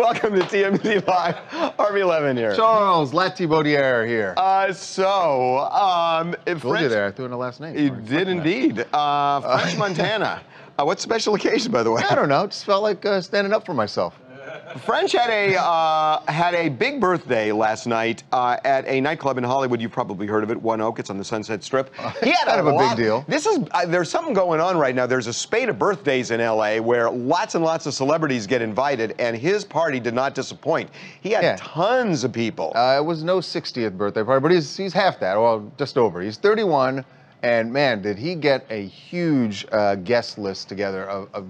Welcome to TMZ Live. RB11 here. Charles Latibaudiere here. Told you there. I threw in the last name. You did indeed. French Montana. What special occasion, by the way? I don't know. Just felt like standing up for myself. French had a big birthday last night at a nightclub in Hollywood. You've probably heard of it, One Oak. It's on the Sunset Strip. He had kind of a big deal. There's something going on right now. There's a spate of birthdays in LA where lots and lots of celebrities get invited, and his party did not disappoint. He had tons of people. It was no 60th birthday party, but he's half that, well, just over. He's 31, and man, did he get a huge guest list together of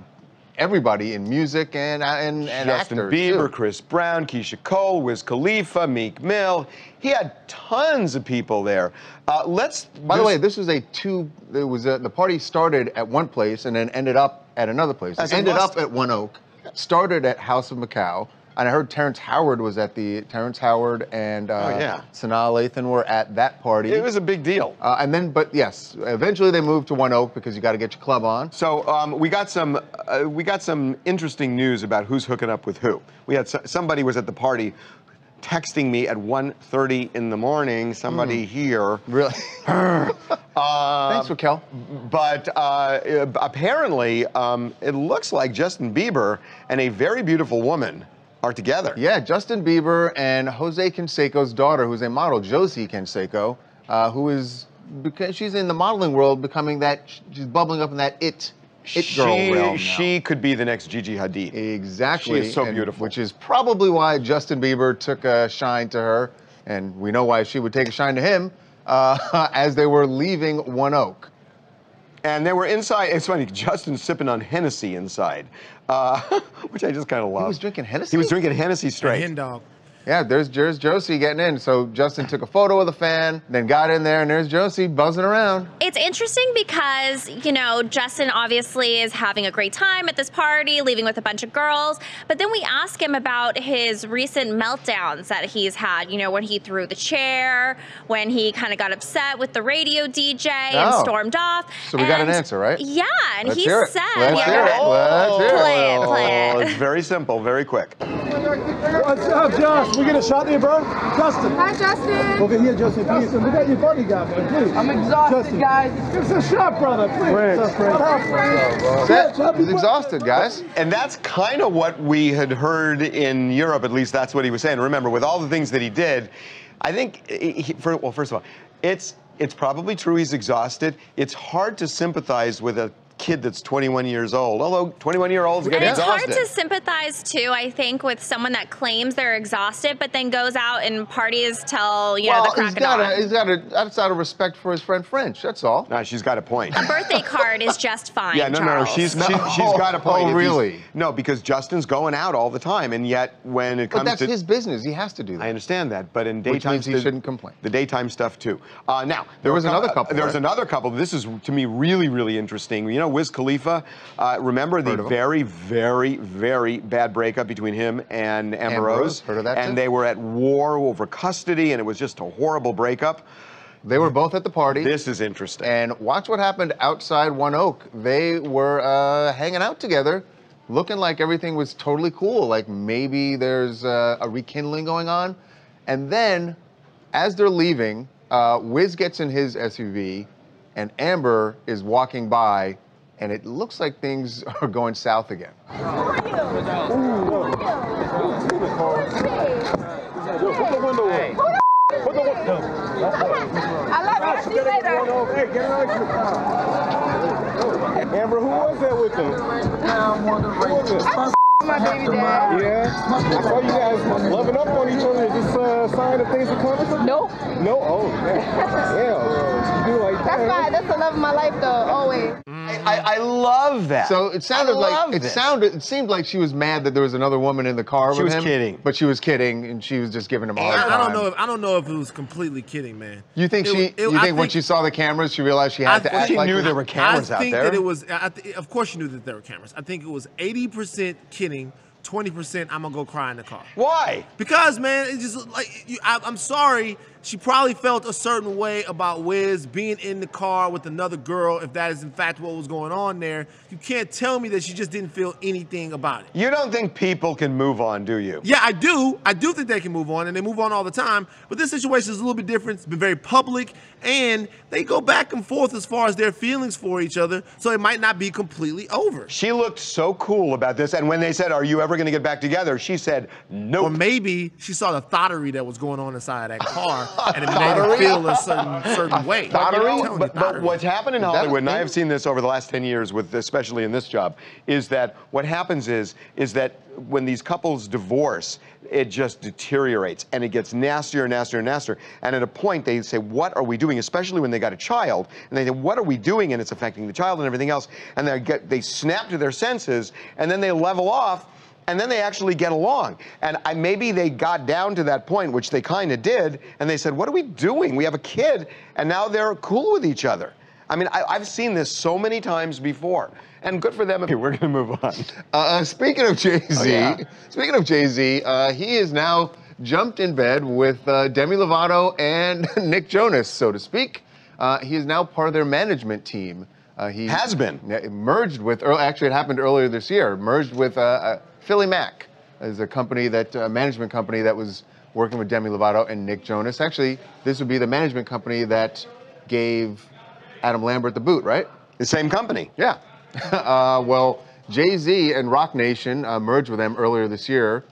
everybody in music and Justin actors, Bieber, too. Chris Brown, Keisha Cole, Wiz Khalifa, Meek Mill. He had tons of people there. By the way, this was the party started at one place and then ended up at another place. It ended up at One Oak, started at House of Macau. And I heard Terrence Howard and Sanaa Lathan were at that party. It was a big deal. But yes, eventually they moved to One Oak because you got to get your club on. So we got some interesting news about who's hooking up with who. We had somebody was at the party texting me at 1:30 in the morning. Somebody here. Really? Thanks, Raquel. But apparently, it looks like Justin Bieber and a very beautiful woman are together. Yeah, Justin Bieber and Jose Canseco's daughter, who's a model, Josie Canseco, who is, because she's in the modeling world, she's bubbling up in that it girl realm now. She could be the next Gigi Hadid. Exactly. She is so beautiful. Which is probably why Justin Bieber took a shine to her, and we know why she would take a shine to him, as they were leaving One Oak. And they were inside. It's funny, Justin's sipping on Hennessy inside, which I just kind of love. He was drinking Hennessy? He was drinking Hennessy straight. Hen dog. Yeah, there's Josie getting in. So Justin took a photo of the fan, then got in there, and there's Josie buzzing around. It's interesting because, you know, Justin obviously is having a great time at this party, leaving with a bunch of girls. But then we ask him about his recent meltdowns that he's had. You know, when he threw the chair, when he kind of got upset with the radio DJ and stormed off. So we got an answer, right? Yeah, and Let's he hear it. said, Let's hear it. Let's hear it. Play it. It's very simple, very quick. What's up, Josh? We get a shot there, bro? Justin. Hi, Justin. Over here, Justin, please. We got your bodyguard, man, please. I'm exhausted, Justin. guys. Give us a shot, brother, please. He's exhausted, guys. And that's kind of what we had heard in Europe, at least that's what he was saying. Remember, with all the things that he did, I think, well, first of all, it's probably true he's exhausted. It's hard to sympathize with a kid that's 21 years old, although 21-year-olds get exhausted. And it's hard to sympathize, too, I think, with someone that claims they're exhausted, but then goes out and parties till, you know, the crack of dawn. That's out of respect for his friend French, that's all. No, she's got a point. A birthday card is just fine, Yeah, no, Charles. she's got a point. Oh, really? No, because Justin's going out all the time, and yet when it comes But that's his business. He has to do that. I understand that, but in daytime... Which means he shouldn't complain. The daytime stuff, too. Now, there was another couple. There was another couple. This is, to me, really, really interesting. You know, Wiz Khalifa, remember the very, very, very bad breakup between him and Amber Rose? Heard of that, and too? they were at war over custody, and it was just a horrible breakup. They were both at the party. This is interesting. And watch what happened outside One Oak. They were hanging out together, looking like everything was totally cool, like maybe there's a rekindling going on. And then, as they're leaving, Wiz gets in his SUV, and Amber is walking by, and it looks like things are going south again. Put the window up. Put the window up. I love you. See you later. Hey, get out of the Amber, who was that with them? Who was it? My baby dad. Yeah? I saw you guys loving up on each other. Is this a sign of things are coming? Nope. No? Oh, man. Yeah. You do like that. That's fine. That's the love of my life, though, always. I love that. So it sounded it seemed like she was mad that there was another woman in the car with him. She was kidding. But she was kidding, and she was just giving him a hard time. I don't know if it was completely kidding, man. You think when she saw the cameras, she realized she had to act like... She knew there were cameras out there. I think that it was... of course she knew that there were cameras. I think it was 80% kidding, 20% I'm gonna go cry in the car. Why? Because, man, it's just like I'm sorry. she probably felt a certain way about Wiz being in the car with another girl, if that is in fact what was going on there. You can't tell me that she just didn't feel anything about it. You don't think people can move on, do you? Yeah, I do. I do think they can move on, and they move on all the time. But this situation is a little bit different. It's been very public, and they go back and forth as far as their feelings for each other, so it might not be completely over. She looked so cool about this, and when they said, "Are you ever going to get back together?" she said, "Nope." Or maybe she saw the thottery that was going on inside of that car, and it made her feel a certain way. But what's happened in Hollywood, and I have seen this over the last 10 years, especially in this job, is that what happens is that when these couples divorce, it just deteriorates and it gets nastier and nastier and nastier. And at a point, they say, "What are we doing?" Especially when they got a child, and they say, "What are we doing?" And it's affecting the child and everything else. And they snap to their senses, and then they level off. And then they actually get along. And maybe they got down to that point, which they kind of did, and they said, "What are we doing? We have a kid," and now they're cool with each other. I mean, I've seen this so many times before, and good for them. Okay, we're gonna move on. Speaking of Jay-Z, he is now jumped in bed with Demi Lovato and Nick Jonas, so to speak. He is now part of their management team. He has been merged with. Actually, it happened earlier this year. Merged with Philly Mac, is a company management company that was working with Demi Lovato and Nick Jonas. Actually, this would be the management company that gave Adam Lambert the boot, right? The same company. Yeah. Well, Jay-Z and Rock Nation merged with them earlier this year.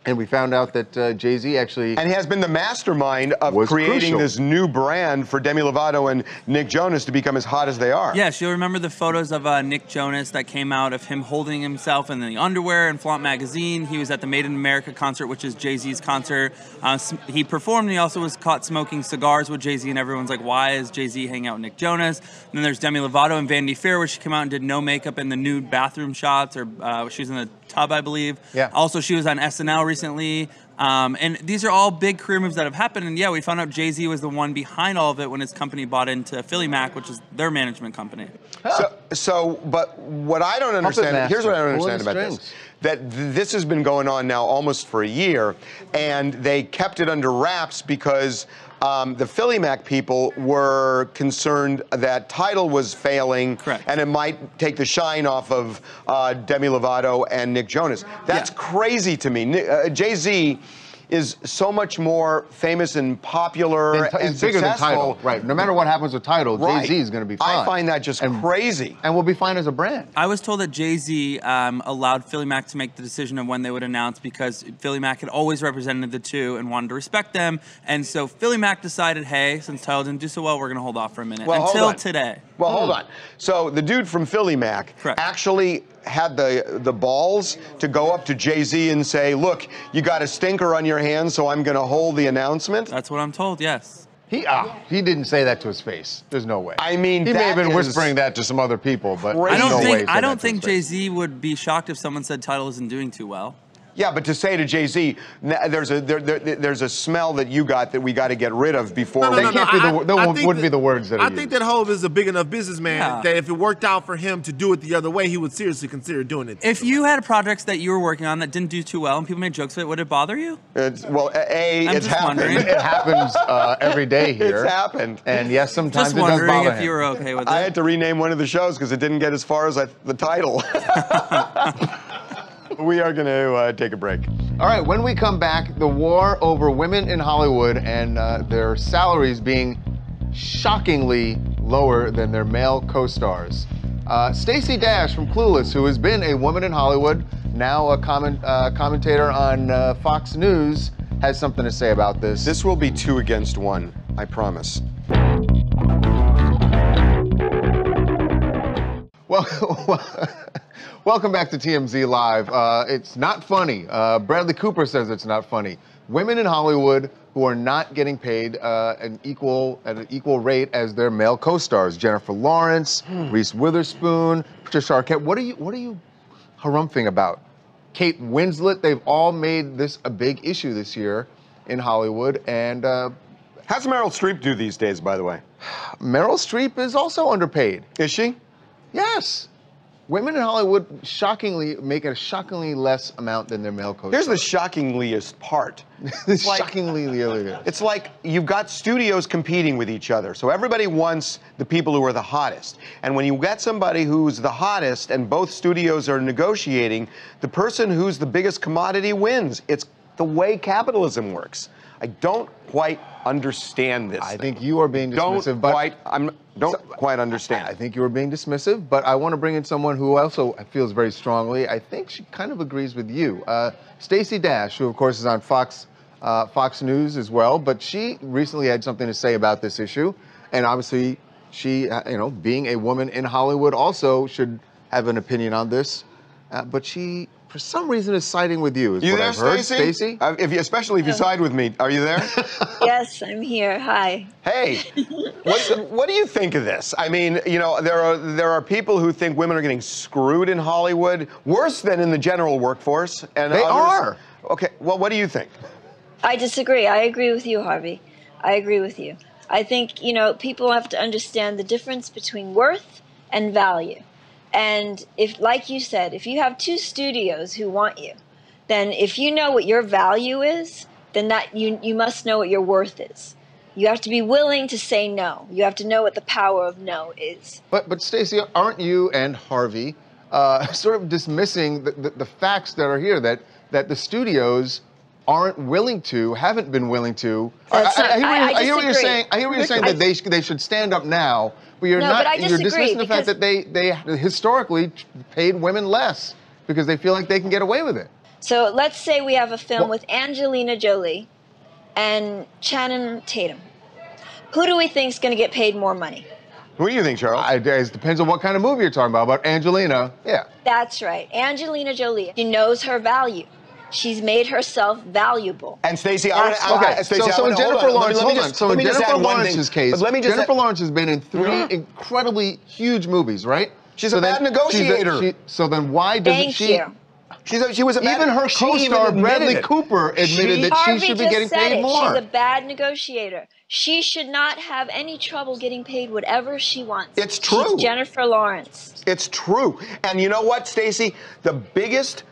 And we found out that Jay-Z actually... And he has been the mastermind of creating this new brand for Demi Lovato and Nick Jonas to become as hot as they are. Yes, you'll remember the photos of Nick Jonas that came out of him holding himself in the underwear in Flaunt magazine. He was at the Made in America concert, which is Jay-Z's concert. He performed, and he also was caught smoking cigars with Jay-Z, and everyone's like, why is Jay-Z hanging out with Nick Jonas? And then there's Demi Lovato in Vanity Fair, where she came out and did no makeup in the nude bathroom shots, or she was in the tub, I believe. Yeah. Also, she was on SNL recently. And these are all big career moves that have happened. And yeah, we found out Jay-Z was the one behind all of it when his company bought into Philly Mac, which is their management company. But what I don't understand, here's what I don't understand about this. That this has been going on now almost for a year, and they kept it under wraps because the Philly Mac people were concerned that Tidal was failing. Correct. And it might take the shine off of Demi Lovato and Nick Jonas. That's crazy to me. Jay-Z is so much more famous and popular and bigger than successful. Tidal, right? No matter what happens with Tidal, Jay-Z is going to be fine. I find that just crazy. And we'll be fine as a brand. I was told that Jay-Z allowed Philly Mac to make the decision of when they would announce, because Philly Mac had always represented the two and wanted to respect them. And so Philly Mac decided, hey, since Tidal didn't do so well, we're going to hold off for a minute. Until today. Well, hold on. So the dude from Philly Mac actually had the balls to go up to Jay-Z and say, look, you got a stinker on your hands, so I'm going to hold the announcement? That's what I'm told, yes. He didn't say that to his face. There's no way. I mean, he may have been whispering that to some other people, but I don't think Jay-Z would be shocked if someone said Tidal isn't doing too well. Yeah, but to say to Jay-Z, there's a smell that you got that we got to get rid of before. Wouldn't be the words that I think that Hov is a big enough businessman that if it worked out for him to do it the other way, he would seriously consider doing it. If you had projects that you were working on that didn't do too well and people made jokes of it, would it bother you? It's happened. It happens every day here. It's happened. And yes, sometimes just it does bother him. if you were okay with it. I had to rename one of the shows because it didn't get as far as the title. We are going to take a break. All right, when we come back, the war over women in Hollywood and their salaries being shockingly lower than their male co-stars. Stacey Dash from Clueless, who has been a woman in Hollywood, now a commentator on Fox News, has something to say about this. This will be 2 against 1, I promise. Welcome back to TMZ Live. It's not funny. Bradley Cooper says it's not funny. Women in Hollywood who are not getting paid at an equal rate as their male co-stars. Jennifer Lawrence, Reese Witherspoon, Patricia Arquette. What are you harumphing about? Kate Winslet. They've all made this a big issue this year in Hollywood. And how's Meryl Streep do these days, by the way? Meryl Streep is also underpaid. Is she? Yes. women in Hollywood shockingly make a shockingly less amount than their male co-stars. Here's the shockingliest part. It's like, it's like you've got studios competing with each other. So everybody wants the people who are the hottest. And when you get somebody who's the hottest and both studios are negotiating, the person who's the biggest commodity wins. It's the way capitalism works. I don't quite understand this. I think you are being dismissive, don't quite understand. I think you are being dismissive, but I want to bring in someone who also feels very strongly. I think she kind of agrees with you. Stacey Dash, who of course is on Fox News as well, but she recently had something to say about this issue, and obviously she, being a woman in Hollywood, also should have an opinion on this. But she, for some reason, is siding with you. Is you what there, I've heard, Stacey? Especially if you side with me. Are you there? Yes, I'm here. Hi. Hey, what do you think of this? I mean, there are people who think women are getting screwed in Hollywood, worse than in the general workforce. And they are. Okay, well, what do you think? I disagree. I agree with you, Harvey. I agree with you. I think, people have to understand the difference between worth and value. And if, like you said, if you have two studios who want you, then if you know what your value is, then that you must know what your worth is. You have to be willing to say no. You have to know what the power of no is. But Stacey, aren't you and Harvey sort of dismissing the facts that are here, that the studios haven't been willing to. I hear what you're saying. I hear what you're saying that they should stand up now, but you're you're dismissing the fact that they historically paid women less because they feel like they can get away with it. So let's say we have a film with Angelina Jolie and Channing Tatum. Who do we think is going to get paid more money? Who do you think, Charles? It depends on what kind of movie you're talking about. But Angelina, yeah. That's right. Angelina Jolie. She knows her value. She's made herself valuable. And Stacey, so in Jennifer Lawrence's case, Jennifer Lawrence has been in 3 incredibly huge movies, right? She's a bad negotiator. So then why doesn't she? Thank you. She was a bad, even her co-star Bradley Cooper admitted that she should be getting paid more. She's a bad negotiator. She should not have any trouble getting paid whatever she wants. It's true. She's Jennifer Lawrence. It's true. And you know what, Stacey? The biggest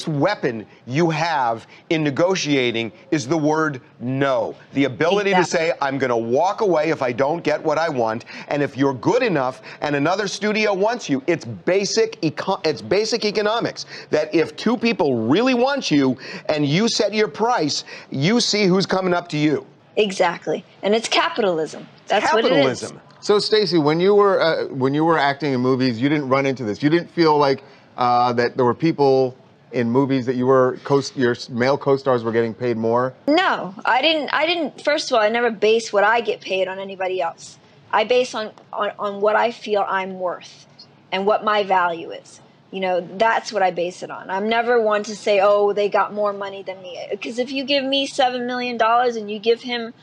weapon you have in negotiating is the word no. The ability to say, I'm going to walk away if I don't get what I want. And if you're good enough and another studio wants you, it's basic economics. That if two people really want you and you set your price, you see who's coming up to you. Exactly. And it's capitalism. That's what it is. So, Stacey, when you were acting in movies, you didn't run into this. You didn't feel like that there were people in movies that your male co-stars were getting paid more? No, I didn't. First of all, I never base what I get paid on anybody else. I base on what I feel I'm worth and what my value is. That's what I base it on. I'm never one to say, oh, they got more money than me. Because if you give me $7 million and you give him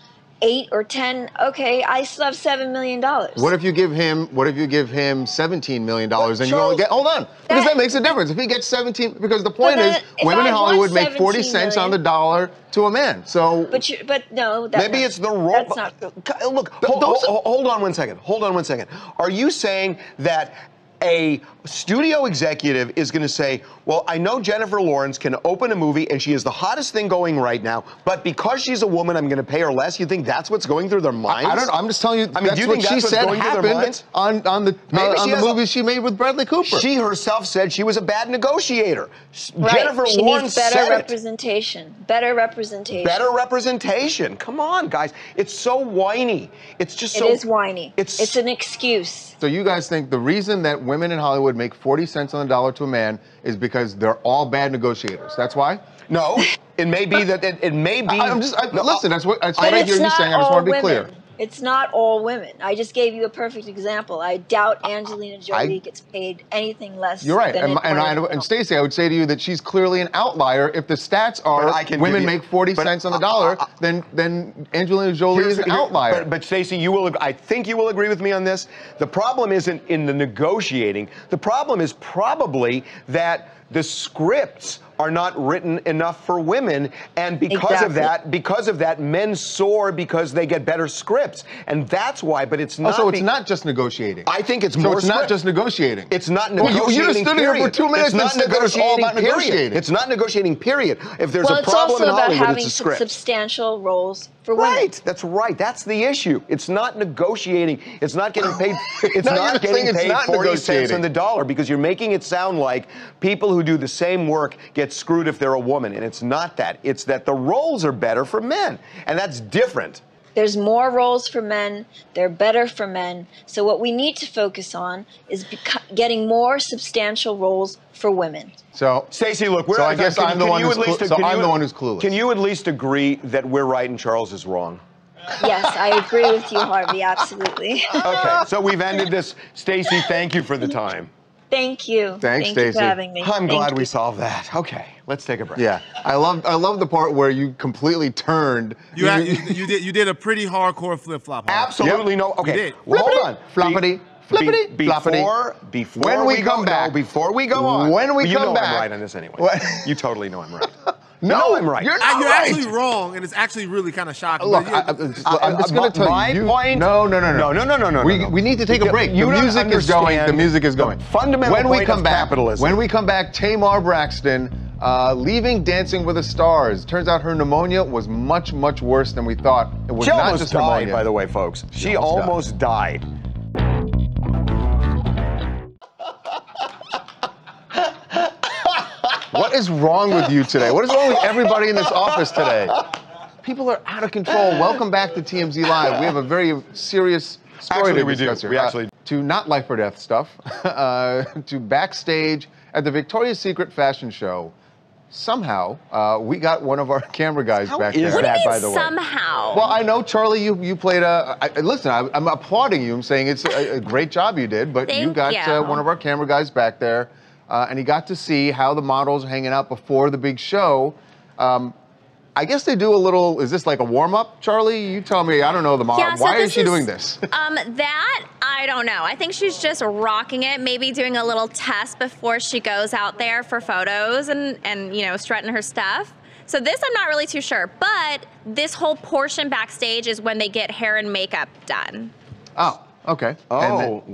8 or 10, okay, I still have $7 million. What if you give him $17 million and you only get, hold on, because that makes a difference. If he gets 17, because the point is, women in Hollywood make 40 cents on the dollar to a man. So, but no, maybe it's the role. That's not. Look, hold on one second. Hold on one second. Are you saying that a studio executive is going to say, well, I know Jennifer Lawrence can open a movie and she is the hottest thing going right now, but because she's a woman, I'm going to pay her less? You think that's what's going through their minds? I don't know. I'm just telling you, I mean, that's what she said happened on the movie she made with Bradley Cooper. She herself said she was a bad negotiator. Right. Jennifer Lawrence said better representation. Better representation. Better representation. Come on, guys. It's so whiny. It's just so... It is whiny. It's an excuse. So you guys think the reason that women in Hollywood make 40 cents on the dollar to a man is because they're all bad negotiators? That's why? No. It may be that it may be... listen, that's what I hear you saying. I just want to be clear. It's not all women. I just gave you a perfect example. I doubt Angelina Jolie gets paid anything less. You're right. And Stacey, I would say to you that she's clearly an outlier. If the stats are women make 40 cents on the dollar, then Angelina Jolie is an outlier. But Stacey, I think you will agree with me on this. The problem isn't in the negotiating. The problem is probably that the scripts are not written enough for women, and because of that, men soar because they get better scripts, and that's why. But it's not. So it's not just negotiating. I think it's more. So it's not just negotiating. It's not negotiating. You just stood here for 2 minutes and said that it's all about negotiating. It's not negotiating. Period. If there's a it's problem also in about Hollywood, having it's a script. substantial roles for women. Right. That's right. That's the issue. It's not negotiating. It's not getting paid. It's not getting paid 40 cents on the dollar, because you're making it sound like people who do the same work get screwed if they're a woman, and it's not that. It's that the roles are better for men, and that's different. There's more roles for men. They're better for men. So what we need to focus on is getting more substantial roles for women. So, Stacey, look, I guess I'm the one who's clueless. Can you at least agree that we're right and Charles is wrong? Yes, I agree with you, Harvey. Absolutely. Okay, so we've ended this. Stacey, thank you for the time. Thank you. Thanks, Thank you for having me. I'm glad we solved that. Okay, let's take a break. Yeah, I love the part where you completely turned. You did a pretty hardcore flip flop. Absolutely no. Okay, You did. well, hold on. Floppity. Before when we come back, before we go on, when we come back, I'm right on this anyway. You totally know I'm right. No, I'm right. You're actually wrong, and it's actually really kind of shocking. Look, I'm just going to tell you. My point. No. We need to take a break. The music is going. The music is going. Fundamental point of capitalism. When we come back, Tamar Braxton leaving Dancing with the Stars. Turns out her pneumonia was much, much worse than we thought. It was not just pneumonia. She almost died, by the way, folks. She almost died. What is wrong with you today? What is wrong with everybody in this office today? People are out of control. Welcome back to TMZ Live. We have a very serious story to discuss here. We actually to not life or death stuff, to backstage at the Victoria's Secret fashion show. Somehow, we got one of our camera guys back there. What do you mean by the way? somehow? Well, I know, Charlie, you played listen, I'm applauding you. I'm saying it's a great job you did, but you got one of our camera guys back there. And he got to see how the models are hanging out before the big show. I guess they do a little, is this like a warm-up, Charlie? You tell me, I don't know the model. Why is she doing this? That, I don't know. I think she's just rocking it, maybe doing a little test before she goes out there for photos and you know, strutting her stuff. So this I'm not really too sure, but this whole portion backstage is when they get hair and makeup done. Oh. Okay. Oh.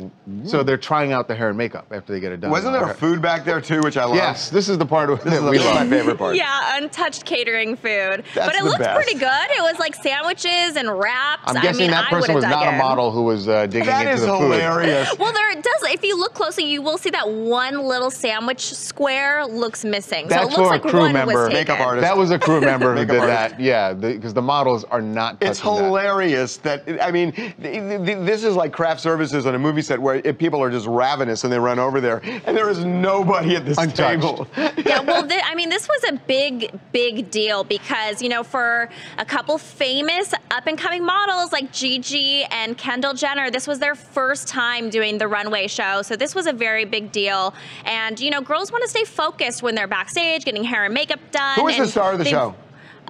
So they're trying out the hair and makeup after they get it done. Wasn't there food back there too, which I love? Yes, this is the part that we love. My favorite part. Yeah, untouched catering food. That's but it the looked best. pretty good. It was like sandwiches and wraps. I'm guessing that person was not a model who was digging into the food. That is hilarious. Well, there does. If you look closely, you will see that one little sandwich square looks missing. That's so it looks like a crew one member, was taken. makeup artist. That was a crew member who did artist. that. Yeah, because the models are not touching It's hilarious that, I mean, this is like craft services on a movie set where people are just ravenous and they run over there, and there is nobody at this table. Yeah, well, I mean, this was a big deal because, you know, for a couple famous up-and-coming models like Gigi and Kendall Jenner, this was their first time doing the runway show, so this was a very big deal. And, you know, girls want to stay focused when they're backstage, getting hair and makeup done. Who is the star of the show?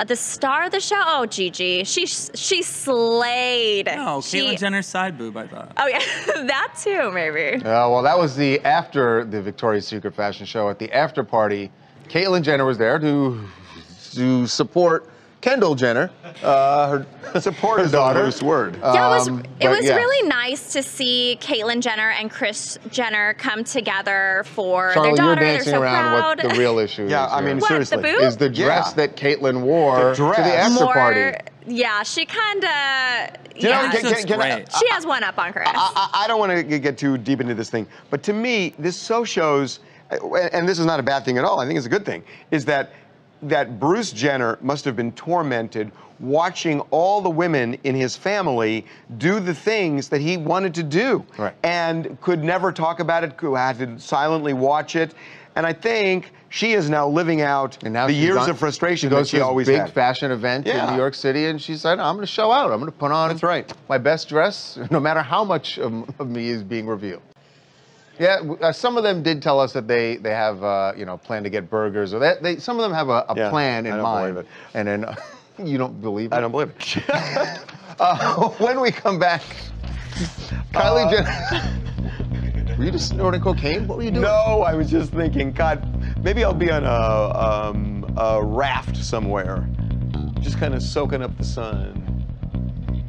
The star of the show? Oh, Gigi. She slayed. No, Caitlyn Jenner's side boob, I thought. Oh, yeah. That too, maybe. well, that was after the Victoria's Secret fashion show. At the after party, Caitlyn Jenner was there to support Kendall Jenner, her daughter. Loose word. Yeah, it was really nice to see Caitlyn Jenner and Kris Jenner come together for Charlie, their daughter. you're dancing They're so around proud. what the real issue is. Yeah, I mean, What, seriously. the boob? Is the dress that Caitlyn wore to the after party. Yeah, she kind of. You know, she has one up on Kris. I don't want to get too deep into this thing, but to me, this so shows, and this is not a bad thing at all, I think it's a good thing, is that Bruce Jenner must have been tormented watching all the women in his family do the things that he wanted to do, and could never talk about it, had to silently watch it. And I think she is now living out the years of frustration that she always had. Big fashion event in New York City, and she said, I'm going to show out. I'm going to put on my best dress, no matter how much of me is being revealed. Yeah, some of them did tell us that they have, you know, plan to get burgers, or some of them have a plan in mind. I don't believe it. And then, you don't believe it? I don't believe it. When we come back, Kylie Jenner. Were you just snorting cocaine? What were you doing? No, I was just thinking, God, Maybe I'll be on a raft somewhere, just kind of soaking up the sun,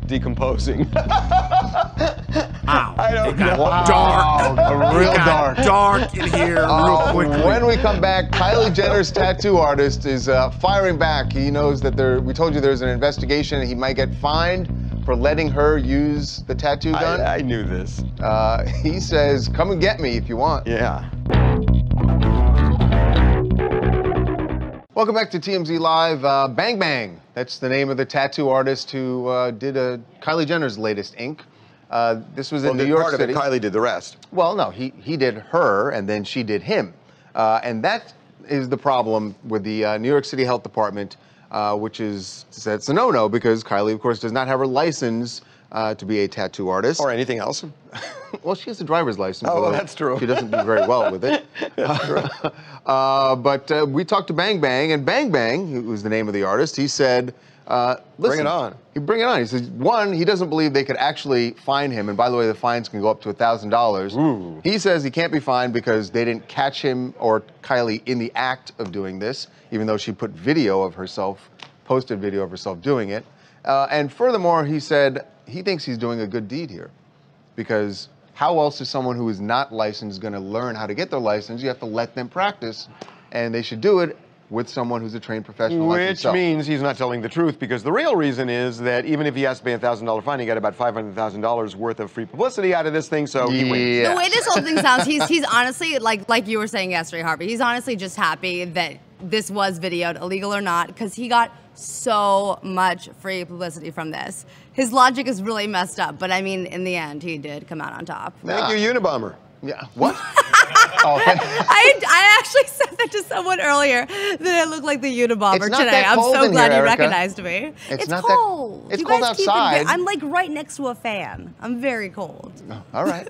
decomposing. Wow. I don't know. Dark. Real It got dark in here real quickly. When we come back, Kylie Jenner's tattoo artist is firing back. He knows that we told you there's an investigation and he might get fined for letting her use the tattoo gun. I knew this. He says, come and get me if you want. Yeah. Welcome back to TMZ Live. Bang Bang, that's the name of the tattoo artist who did Kylie Jenner's latest ink. This was in New York City. Kylie did the rest. Well, no, he did her, and then she did him. And that is the problem with the New York City Health Department, which is, it's a no-no because Kylie, of course, does not have her license to be a tattoo artist. Or anything else. Well, she has a driver's license. Oh, well, that's true. She doesn't do very well with it. That's true. But we talked to Bang Bang, and Bang Bang, who was the name of the artist, he said, listen, bring it on. Bring it on. He says, one, he doesn't believe they could actually fine him. And by the way, the fines can go up to $1,000. He says he can't be fined because they didn't catch him or Kylie in the act of doing this, even though she put video of herself, posted video of herself doing it. And furthermore, he said he thinks he's doing a good deed here because how else is someone who is not licensed going to learn how to get their license? You have to let them practice, and they should do it with someone who's a trained professional like himself. Which means he's not telling the truth because the real reason is that even if he has to pay a $1,000 fine, he got about $500,000 worth of free publicity out of this thing, so he wins. The way this whole thing sounds, he's honestly, like you were saying yesterday, Harvey, he's honestly just happy that this was videoed, illegal or not, because he got so much free publicity from this. His logic is really messed up, but I mean, in the end, he did come out on top. Thank you, Unabomber. Yeah. What? I actually said that to someone earlier that I look like the Unabomber today. I'm so glad you recognized me. It's cold. It's cold outside. I'm like right next to a fan. I'm very cold. Oh, all right.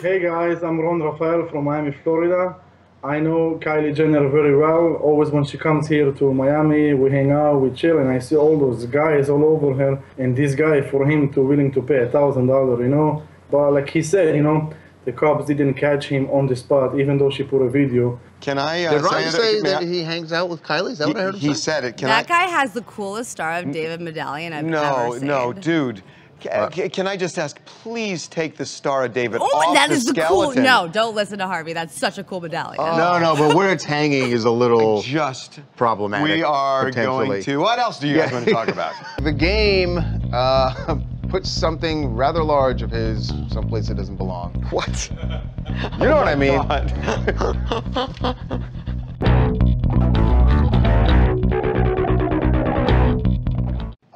Hey guys, I'm Rafael from Miami, Florida. I know Kylie Jenner very well. Always when she comes here to Miami, we hang out, we chill, and I see all those guys all over her. And this guy, for him to willing to pay $1,000, you know. But like he said, you know, the cops didn't catch him on the spot, even though she put a video. Can I Did Ryan say that he hangs out with Kylie? Is that what I heard him say? He said it. That guy has the coolest Star of David medallion I've ever seen. No, dude. Can I just ask, please take the Star of David off that the is skeleton. No, don't listen to Harvey. That's such a cool medallion. No, but where it's hanging is a little just problematic. We are going to. What else do you guys want to talk about? The Game puts something rather large of his someplace it doesn't belong. What? You know what I mean?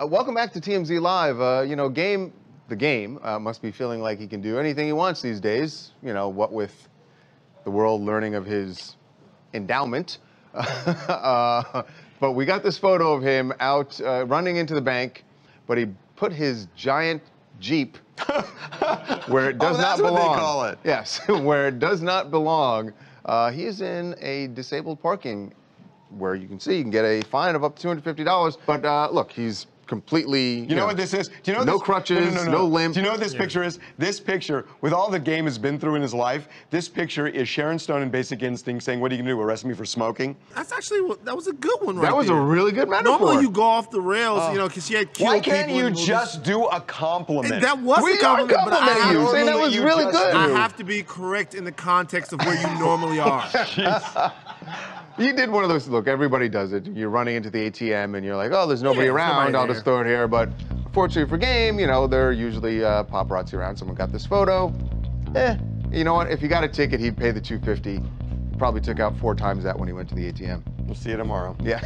Welcome back to TMZ Live. You know, the Game must be feeling like he can do anything he wants these days. You know, what with the world learning of his endowment. But we got this photo of him out running into the bank, but he put his giant Jeep where it does not belong. That's what they call it. Yes, where it does not belong. He is in a disabled parking where you can see you can get a fine of up to $250. But look, he's completely, you know what this is? Do you know no this? crutches, no limp. Do you know what this picture is? This picture, with all the Game has been through in his life, this picture is Sharon Stone in Basic Instinct saying, what are you going to do, arrest me for smoking? That's actually, that was a good one right That was there. a really good metaphor. Normally you go off the rails, you know, because she had killed Why can't people you and just do a compliment? That was We a compliment, are but I complimenting you, saying that was really good. I have to be correct in the context of where you normally are. You did one of those, look, everybody does it. You're running into the ATM and you're like, oh, there's nobody around, nobody I'll just throw it here. But fortunately for Game, you know, there are usually paparazzi around. Someone got this photo. You know what? If you got a ticket, he'd pay the $250. He probably took out 4 times that when he went to the ATM. We'll see you tomorrow. Yeah.